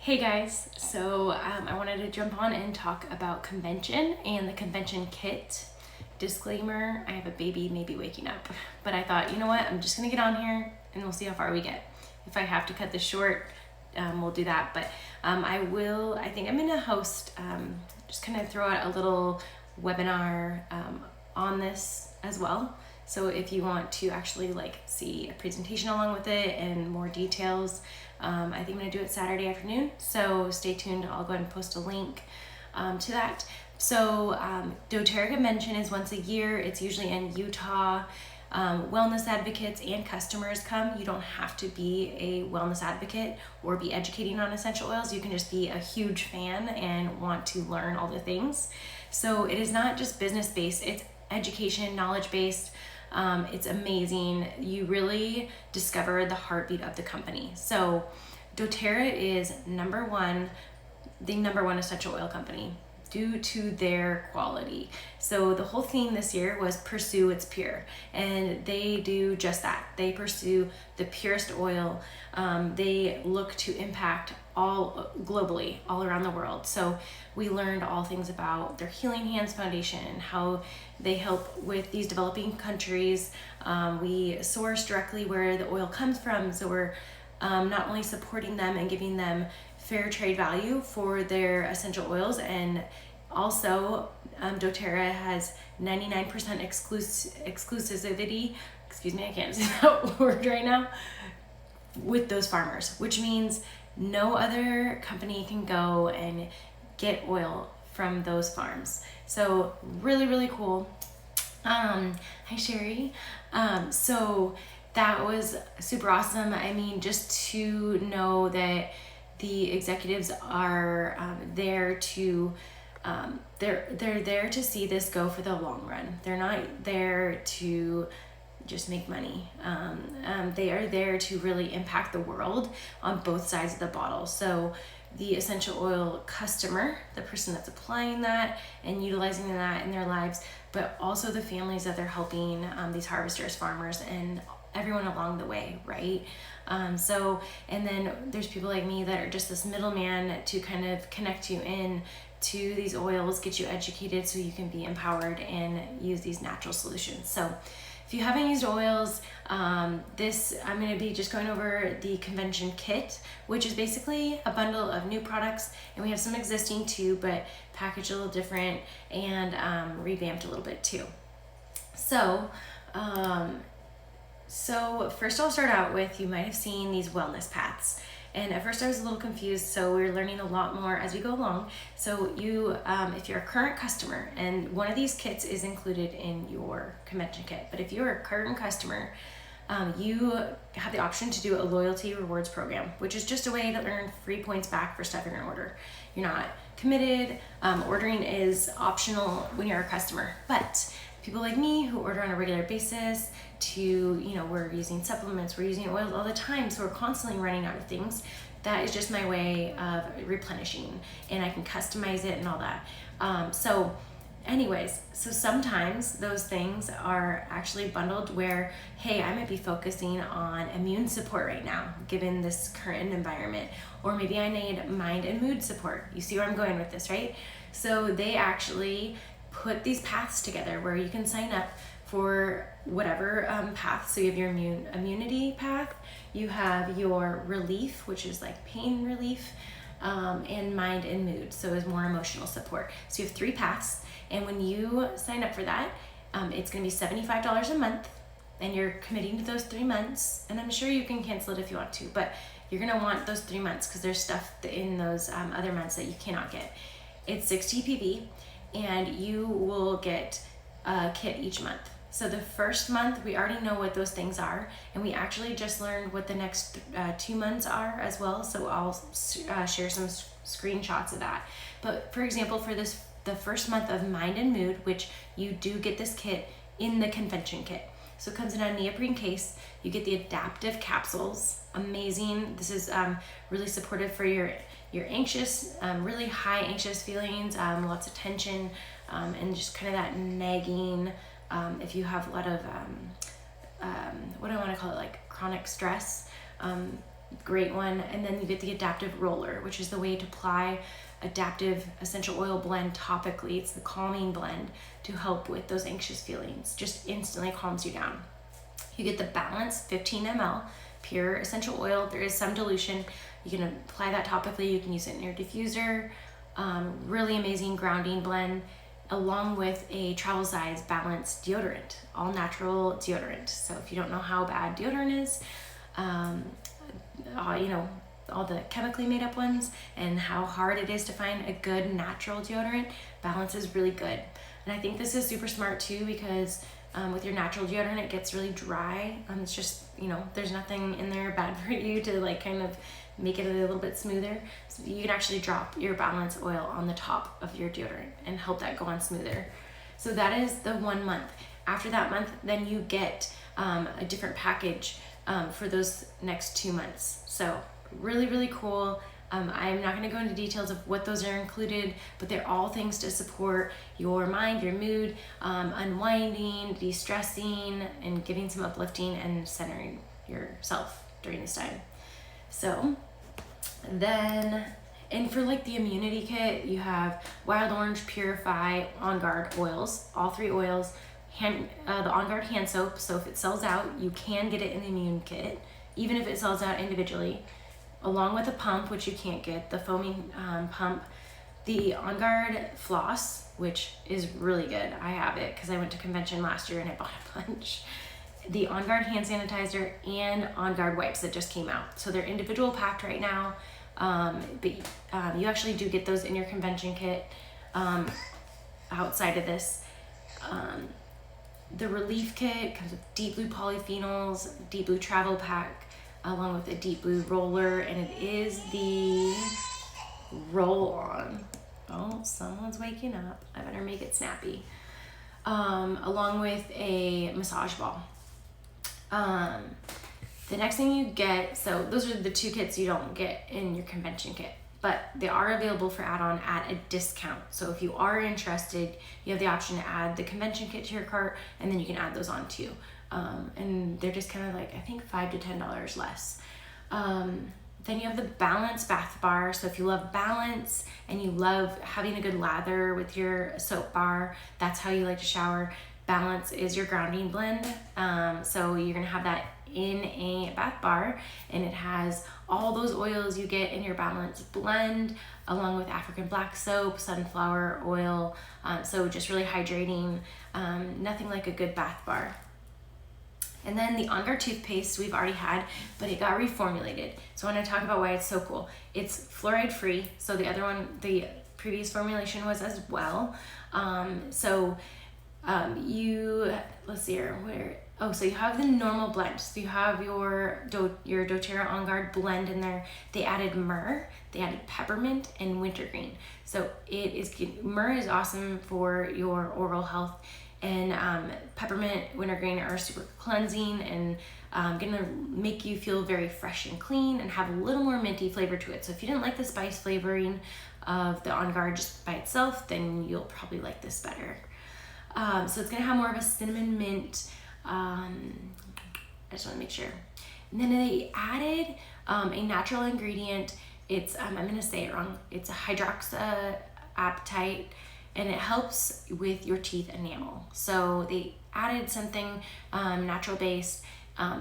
Hey guys, so I wanted to jump on and talk about convention and the convention kit. Disclaimer, I have a baby maybe waking up, but I thought, you know what, I'm just gonna get on here and we'll see how far we get. If I have to cut this short, we'll do that, but I think I'm gonna host, just kind of throw out a little webinar on this as well. So if you want to actually see a presentation along with it and more details, I think I'm gonna do it Saturday afternoon. So stay tuned, I'll go ahead and post a link to that. So doTERRA Convention is once a year. It's usually in Utah. Wellness advocates and customers come. You don't have to be a wellness advocate or be educating on essential oils. You can just be a huge fan and want to learn all the things. So it is not just business-based, it's education, knowledge-based. It's amazing. You really discover the heartbeat of the company. So doTERRA is the number one essential oil company due to their quality. So the whole theme this year was Pursue It's Pure, and they do just that. They pursue the purest oil. They look to impact all globally, all around the world. So we learned all things about their Healing Hands Foundation, how they help with these developing countries. We source directly where the oil comes from, so we're not only supporting them and giving them fair trade value for their essential oils, and also doTERRA has 99% exclusivity, excuse me, I can't say that word right now, with those farmers, which means no other company can go and get oil from those farms. So really, really cool. Hi Sherry. So that was super awesome. I mean, just to know that the executives are there to they're there to see this go for the long run. They're not there to just make money. They are there to really impact the world on both sides of the bottle. So the essential oil customer, the person that's applying that and utilizing that in their lives, but also the families that they're helping, these harvesters, farmers, and everyone along the way, right? And then there's people like me that are just this middleman to kind of connect you in to these oils, get you educated so you can be empowered and use these natural solutions. So if you haven't used oils, I'm going to be just going over the convention kit, which is basically a bundle of new products, and we have some existing too, but packaged a little different and revamped a little bit too. So first I'll start out with, you might have seen these wellness paths. And at first I was a little confused, so we're learning a lot more as we go along. So you, if you're a current customer, and one of these kits is included in your convention kit, but if you're a current customer, you have the option to do a loyalty rewards program, which is just a way to earn free points back for stuff you're gonna order. You're not committed. Ordering is optional when you're a customer, but people like me who order on a regular basis, we're using supplements, we're using oils all the time, so we're constantly running out of things. That is just my way of replenishing, and I can customize it and all that. So sometimes those things are actually bundled where, hey, I might be focusing on immune support right now, given this current environment, or maybe I need mind and mood support. You see where I'm going with this, right? So they actually put these paths together where you can sign up for whatever path. So you have your immunity path, you have your relief, which is like pain relief, and mind and mood, so is more emotional support. So you have 3 paths, and when you sign up for that, it's going to be $75 a month, and you're committing to those 3 months, and I'm sure you can cancel it if you want to, but you're going to want those 3 months because there's stuff in those other months that you cannot get. It's 60 ppb, and you will get a kit each month. So the first month, we already know what those things are, and we actually just learned what the next 2 months are as well, so I'll share some screenshots of that. But for example, for the first month of Mind and Mood, which you do get this kit in the convention kit. So it comes in a neoprene case. You get the adaptive capsules, amazing. This is really supportive for your anxious, really high anxious feelings, lots of tension, and just kind of that nagging, if you have a lot of, what do I want to call it, like chronic stress, great one. And then you get the Adaptive Roller, which is the way to apply adaptive essential oil blend topically. It's the calming blend to help with those anxious feelings, just instantly calms you down. You get the Balance 15 ml pure essential oil. There is some dilution. You can apply that topically. You can use it in your diffuser. Really amazing grounding blend, along with a travel size Balance deodorant, all natural deodorant. So if you don't know how bad deodorant is, all the chemically made up ones and how hard it is to find a good natural deodorant, Balance is really good. And I think this is super smart too, because with your natural deodorant, it gets really dry. It's just, there's nothing in there bad for you to like kind of make it a little bit smoother. So you can actually drop your Balance oil on the top of your deodorant and help that go on smoother. So that is the 1 month. After that month, then you get a different package for those next 2 months. So really, really cool. I'm not going to go into details of what those are included, but they're all things to support your mind, your mood, unwinding, de-stressing, and giving some uplifting and centering yourself during this time. So then, and for like the immunity kit, you have Wild Orange, Purify, On Guard oils, all 3 oils, the On Guard hand soap. So if it sells out, you can get it in the immune kit, even if it sells out individually, along with a pump, which you can't get, the foaming pump, the On Guard floss, which is really good. I have it because I went to convention last year and I bought a bunch. The On Guard hand sanitizer and On Guard wipes that just came out. So they're individual packed right now, but you actually do get those in your convention kit outside of this. The Relief Kit comes with Deep Blue polyphenols, Deep Blue travel pack, along with a Deep Blue roller, and it is the roll-on. Oh, someone's waking up. I better make it snappy. Along with a massage ball. The next thing you get, so those are the 2 kits you don't get in your convention kit, but they are available for add-on at a discount. So if you are interested, you have the option to add the convention kit to your cart, and then you can add those on too. And they're just kind of like, I think $5 to $10 less. Then you have the Balance bath bar. So if you love balance and you love having a good lather with your soap bar, that's how you like to shower. Balance is your grounding blend. So you're gonna have that in a bath bar, and it has all those oils you get in your Balance blend, along with African black soap, sunflower oil. So just really hydrating. Nothing like a good bath bar. And then the On Guard toothpaste we've already had, but it got reformulated. So I want to talk about why it's so cool. It's fluoride free. So the other one, the previous formulation was as well. Let's see here, so you have the normal blend. So you have your doTERRA On Guard blend in there. They added myrrh, they added peppermint, and wintergreen. So myrrh is awesome for your oral health, and peppermint, wintergreen are super cleansing and gonna make you feel very fresh and clean and have a little more minty flavor to it. So if you didn't like the spice flavoring of the On Guard just by itself, then you'll probably like this better. So it's gonna have more of a cinnamon mint. I just want to make sure. And then they added a natural ingredient. It's I'm gonna say it wrong. It's a hydroxyapatite, and it helps with your teeth enamel. So they added something natural based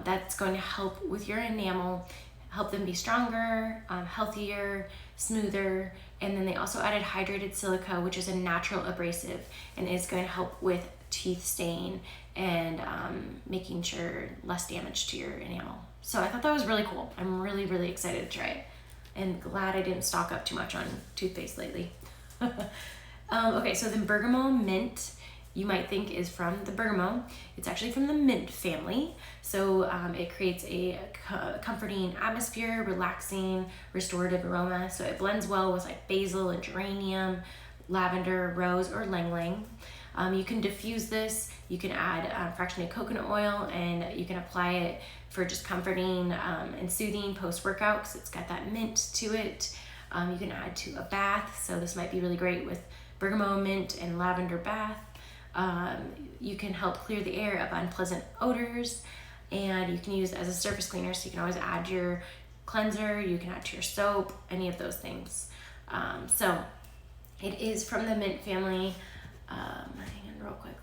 that's going to help with your enamel, help them be stronger, healthier, smoother. And then they also added hydrated silica, which is a natural abrasive, and is going to help with teeth stain and making sure less damage to your enamel. So I thought that was really cool. I'm really, really excited to try it, and glad I didn't stock up too much on toothpaste lately. Okay, so the bergamot mint, you might think is from the bergamot. It's actually from the mint family. So it creates a comforting atmosphere, relaxing, restorative aroma. So it blends well with like basil and geranium, lavender, rose, or ylang ylang. You can diffuse this. You can add fractionated coconut oil, and you can apply it for just comforting and soothing post-workout because it's got that mint to it. You can add to a bath. So this might be really great with bergamot, mint, and lavender bath. You can help clear the air of unpleasant odors, and you can use it as a surface cleaner, so you can always add your cleanser. You can add to your soap, any of those things. So it is from the mint family. Hang on real quick.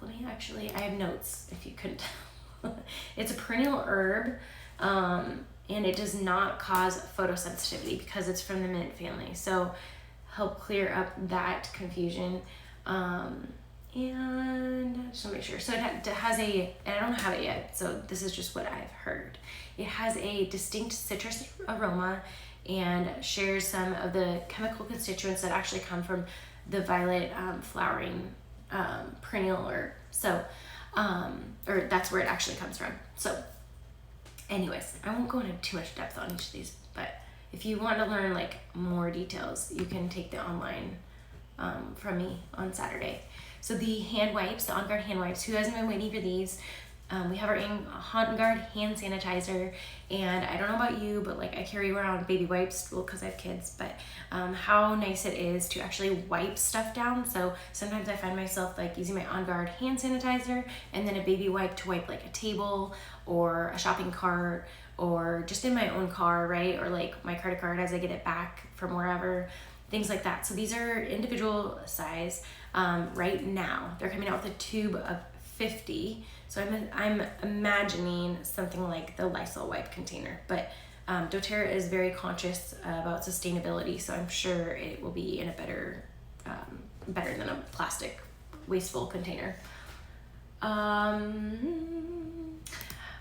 I have notes if you couldn't tell. It's a perennial herb, and it does not cause photosensitivity because it's from the mint family. So help clear up that confusion. And I just want to make sure. So it has and I don't have it yet, so this is just what I've heard. It has a distinct citrus aroma and shares some of the chemical constituents that actually come from the violet flowering perennial herb. So, or that's where it actually comes from. So anyways, I won't go into too much depth on each of these, but if you want to learn like more details, you can take the online from me on Saturday. So the hand wipes, the On Guard hand wipes, who hasn't been waiting for these? We have our On Guard hand sanitizer, and I don't know about you, but like I carry around baby wipes, well, because I have kids, but how nice it is to actually wipe stuff down. So sometimes I find myself like using my On Guard hand sanitizer and then a baby wipe to wipe like a table or a shopping cart or just in my own car, right? Or like my credit card as I get it back from wherever, things like that. So these are individual size. Right now, they're coming out with a tube of 50. So I'm imagining something like the Lysol wipe container, but doTERRA is very conscious about sustainability, so I'm sure it will be in a better than a plastic wasteful container.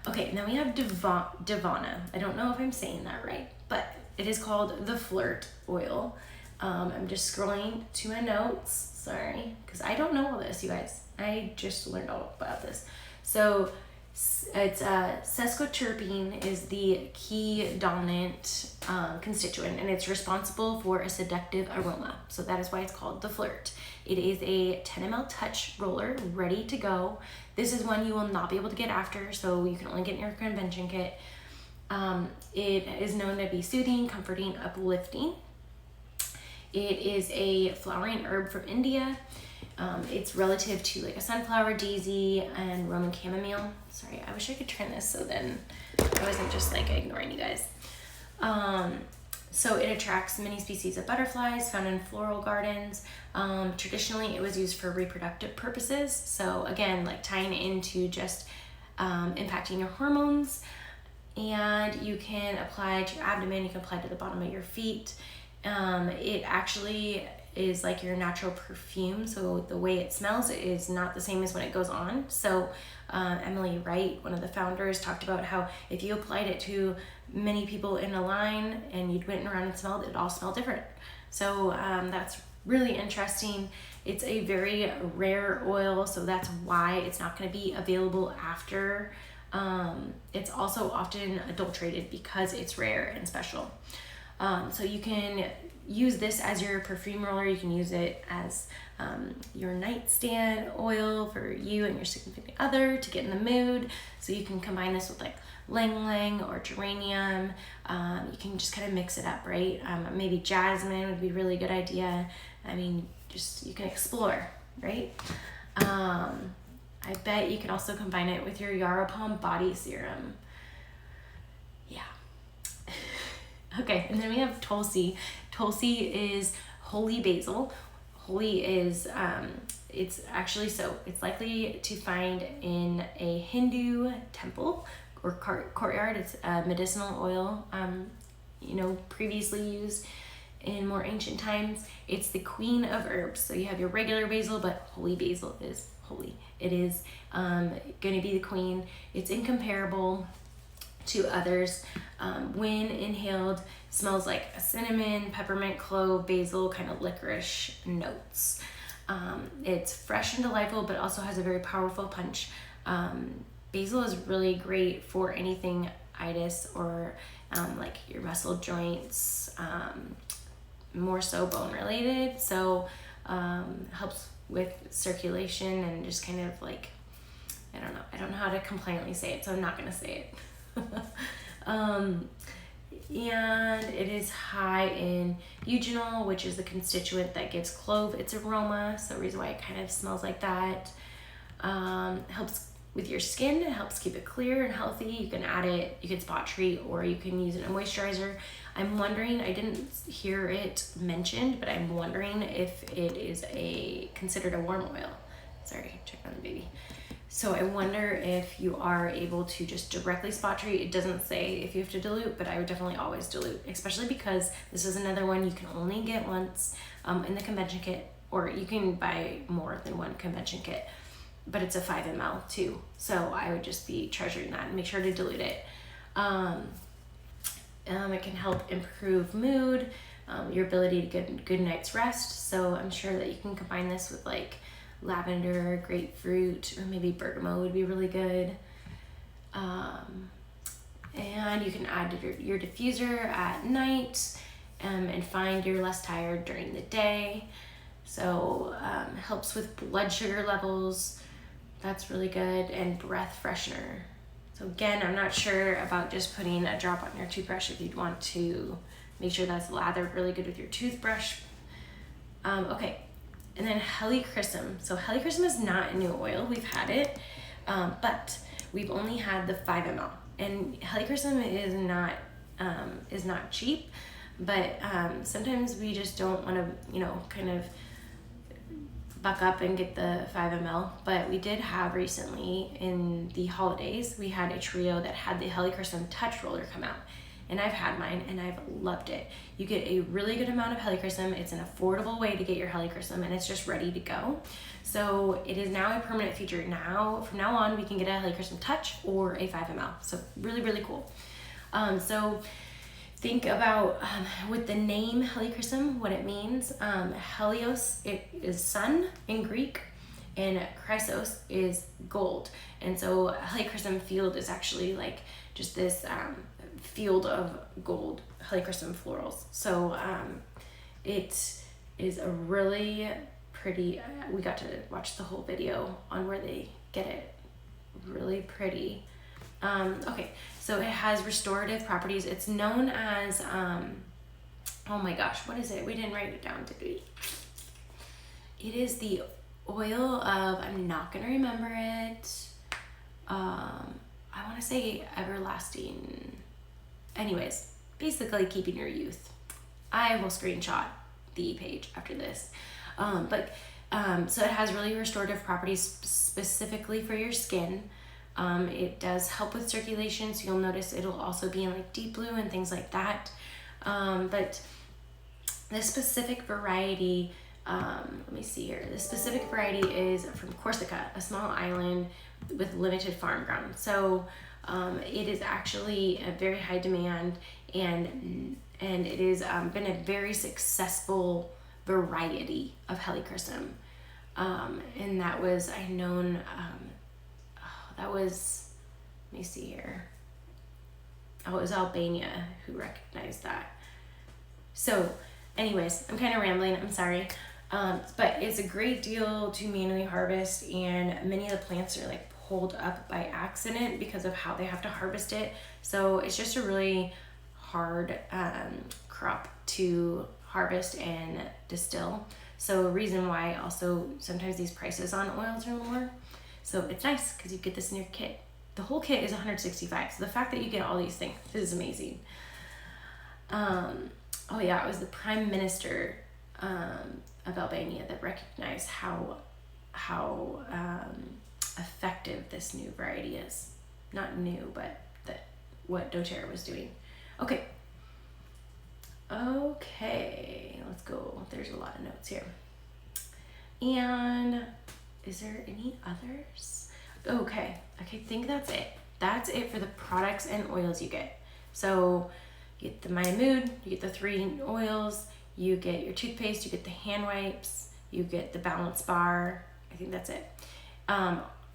Okay, now we have Devana. I don't know if I'm saying that right, but it is called the Flirt oil. I'm just scrolling to my notes, sorry, because I don't know all this, you guys. I just learned all about this. So it's sesquiterpene is the key dominant constituent, and it's responsible for a seductive aroma. So that is why it's called the Flirt. It is a 10 ml touch roller ready to go. This is one you will not be able to get after, so you can only get in your convention kit. It is known to be soothing, comforting, uplifting. It is a flowering herb from India. It's relative to like a sunflower, daisy, and Roman chamomile. Sorry, I wish I could turn this so then I wasn't just like ignoring you guys. So it attracts many species of butterflies found in floral gardens. Traditionally, it was used for reproductive purposes. So again, like tying into just impacting your hormones. And you can apply to your abdomen, you can apply to the bottom of your feet. It actually is like your natural perfume, so the way it smells is not the same as when it goes on. So Emily Wright, one of the founders, talked about how if you applied it to many people in a line and you went around and smelled, it all smelled different. So that's really interesting. It's a very rare oil, so that's why it's not going to be available after. It's also often adulterated because it's rare and special. So you can use this as your perfume roller. You can use it as your nightstand oil for you and your significant other to get in the mood. So you can combine this with like ylang ylang or geranium. You can just kind of mix it up, right? Maybe jasmine would be a really good idea. I mean, just you can explore, right? I bet you can also combine it with your Yaropalm body serum. Yeah. Okay, and then we have Tulsi. Tulsi is holy basil. Holy is, it's actually, so it's likely to find in a Hindu temple or courtyard. It's a medicinal oil, previously used in more ancient times. It's the queen of herbs. So you have your regular basil, but holy basil is holy. It is going to be the queen. It's incomparable to others. When inhaled, smells like a cinnamon, peppermint, clove, basil, kind of licorice notes. It's fresh and delightful, but also has a very powerful punch. Basil is really great for anything itis or like your muscle joints, more so bone related. So helps with circulation and just kind of like, I don't know how to complainantly say it, so I'm not gonna say it. And it is high in eugenol, which is the constituent that gives clove its aroma, so the reason why it kind of smells like that. Helps with your skin. It helps keep it clear and healthy. You can add it, you can spot treat, or you can use it in a moisturizer. I'm wondering, I didn't hear it mentioned, but I'm wondering if it is considered a warm oil. Sorry, check on the baby. So I wonder if you are able to just directly spot treat. It doesn't say if you have to dilute, but I would definitely always dilute, especially because this is another one you can only get once in the convention kit, or you can buy more than one convention kit, but it's a 5 ml too. So I would just be treasuring that and make sure to dilute it. It can help improve mood, your ability to get a good night's rest. So I'm sure that you can combine this with like lavender, grapefruit, or maybe bergamot would be really good. And you can add your diffuser at night and find you're less tired during the day. So helps with blood sugar levels. That's really good. And breath freshener. So again, I'm not sure about just putting a drop on your toothbrush if you'd want to make sure that's lathered really good with your toothbrush. Okay. And then helichrysum. So helichrysum is not a new oil. We've had it, but we've only had the 5 ml. And helichrysum is not cheap, but sometimes we just don't want to, kind of buck up and get the 5 ml. But we did have recently in the holidays, we had a trio that had the helichrysum touch roller come out. And I've had mine and I've loved it. You get a really good amount of helichrysum. It's an affordable way to get your helichrysum, and it's just ready to go. So it is now a permanent feature. From now on, we can get a helichrysum touch or a 5 ml. So really, really cool. So think about with the name helichrysum, what it means. Helios, it is sun in Greek, and chrysos is gold. And so helichrysum field is actually like just this field of gold helichrysum florals. So it is a really pretty, we got to watch the whole video on where they get it. Really pretty. Okay, so it has restorative properties. It's known as, oh my gosh, what is it? We didn't write it down, did we? It is the oil of, I'm not gonna remember it. I wanna say everlasting. Anyways, basically keeping your youth. I will screenshot the page after this. So it has really restorative properties specifically for your skin. It does help with circulation, so you'll notice it'll also be in like deep blue and things like that. But this specific variety, let me see here. This specific variety is from Corsica, a small island with limited farm ground. So it is actually a very high demand, and it has been a very successful variety of helichrysum. And that was, let me see here. Oh, it was Albania who recognized that. So anyways, I'm kind of rambling, I'm sorry. But it's a great deal to manually harvest, and many of the plants are like pulled up by accident because of how they have to harvest it. So it's just a really hard crop to harvest and distill. So a reason why also sometimes these prices on oils are lower. So it's nice because you get this in your kit. The whole kit is $165. So the fact that you get all these things is amazing. Oh yeah, it was the Prime Minister of Albania that recognized how effective this new variety is. Not new, but what doTERRA was doing. Okay, let's go. There's a lot of notes here. And is there any others? Okay, I think that's it. That's it for the products and oils you get. So you get the Maya Mood, you get the 3 oils, you get your toothpaste, you get the hand wipes, you get the balance bar. I think that's it.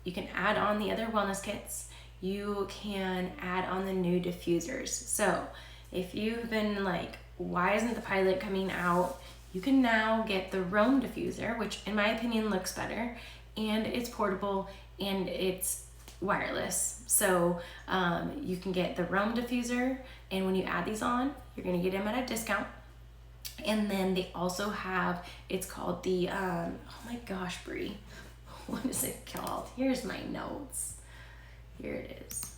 You can add on the other wellness kits. You can add on the new diffusers. So if you've been like, why isn't the Pilot coming out? You can now get the Roam diffuser, which in my opinion looks better, and it's portable and it's wireless. So you can get the Roam diffuser, and when you add these on, you're gonna get them at a discount. And then they also have, it's called the, oh my gosh, Brie, what is it called? Here's my notes. Here it is.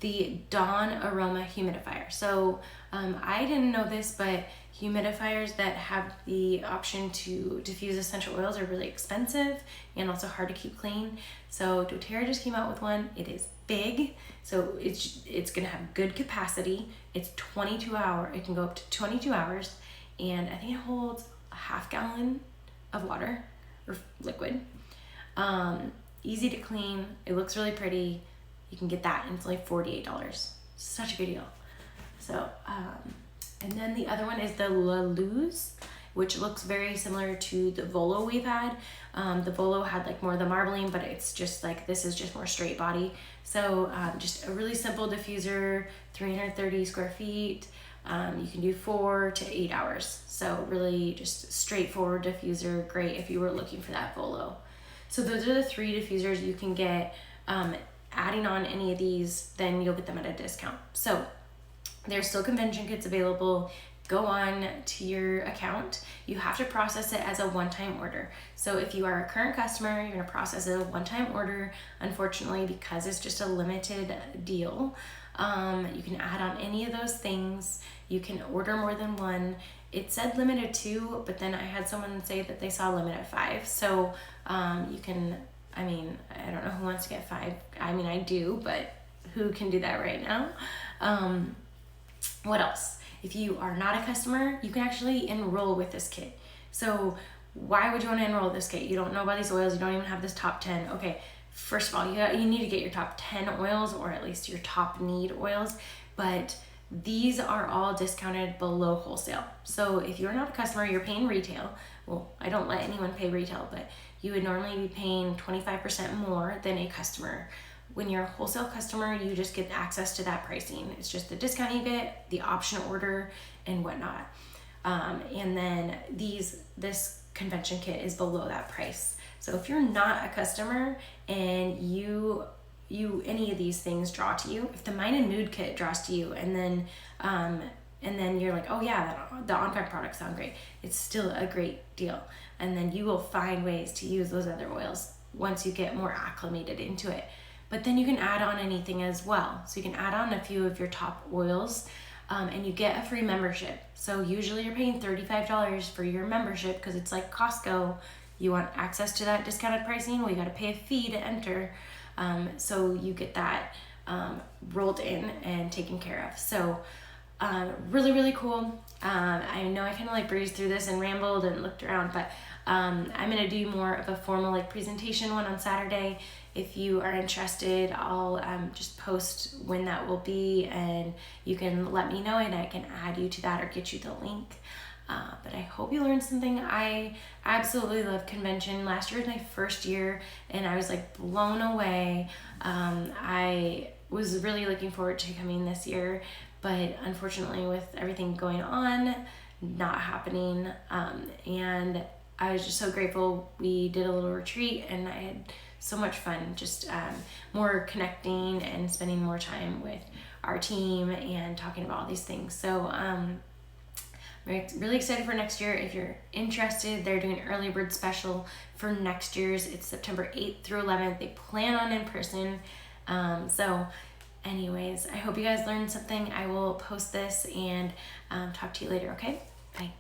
The Dawn Aroma Humidifier. So I didn't know this, but humidifiers that have the option to diffuse essential oils are really expensive and also hard to keep clean. So doTERRA just came out with one. It is big, so it's gonna have good capacity. It's 22 hour. It can go up to 22 hours, and I think it holds a half gallon of water or liquid. Easy to clean. It looks really pretty. You can get that, and it's like $48. Such a good deal. So, and then the other one is the La Luz, which looks very similar to the Volo we've had. The Volo had like more of the marbling, but it's just like, this is just more straight body. So just a really simple diffuser, 330 square feet. You can do 4 to 8 hours. So really just straightforward diffuser, great if you were looking for that Volo. So those are the 3 diffusers you can get. Adding on any of these, then you'll get them at a discount. So there's still convention kits available. Go on to your account. You have to process it as a one-time order. So if you are a current customer, you're gonna process it as a one-time order. Unfortunately, because it's just a limited deal, you can add on any of those things. You can order more than one. It said limited 2, but then I had someone say that they saw limited 5. So you can, I mean, I don't know who wants to get 5. I mean, I do, but who can do that right now? What else? If you are not a customer, you can actually enroll with this kit. So why would you want to enroll with this kit? You don't know about these oils. You don't even have this top 10. Okay, first of all, you need to get your top 10 oils, or at least your top need oils. But these are all discounted below wholesale. So if you're not a customer, you're paying retail. Well, I don't let anyone pay retail, but you would normally be paying 25% more than a customer. When you're a wholesale customer, you just get access to that pricing. It's just the discount you get, the option order, and whatnot. And then this convention kit is below that price. So if you're not a customer and any of these things draw to you, if the Mind and Mood kit draws to you, and then you're like, oh yeah, the On Guard products sound great, it's still a great deal. And then you will find ways to use those other oils once you get more acclimated into it. But then you can add on anything as well. So you can add on a few of your top oils, and you get a free membership. So usually you're paying $35 for your membership because it's like Costco. You want access to that discounted pricing, well, you got to pay a fee to enter. So you get that rolled in and taken care of. So really, really cool. I know I kind of like breezed through this and rambled and looked around, but I'm going to do more of a formal like presentation one on Saturday. If you are interested, I'll just post when that will be, and you can let me know and I can add you to that or get you the link. But I hope you learned something. I absolutely love convention. Last year was my first year and I was like blown away. I was really looking forward to coming this year, but unfortunately with everything going on, not happening. And I was just so grateful. We did a little retreat and I had so much fun, just more connecting and spending more time with our team and talking about all these things. So I'm really excited for next year. If you're interested, they're doing an early bird special for next year's. It's September 8th through 11th. They plan on in person. So anyways, I hope you guys learned something. I will post this and talk to you later, okay? Bye.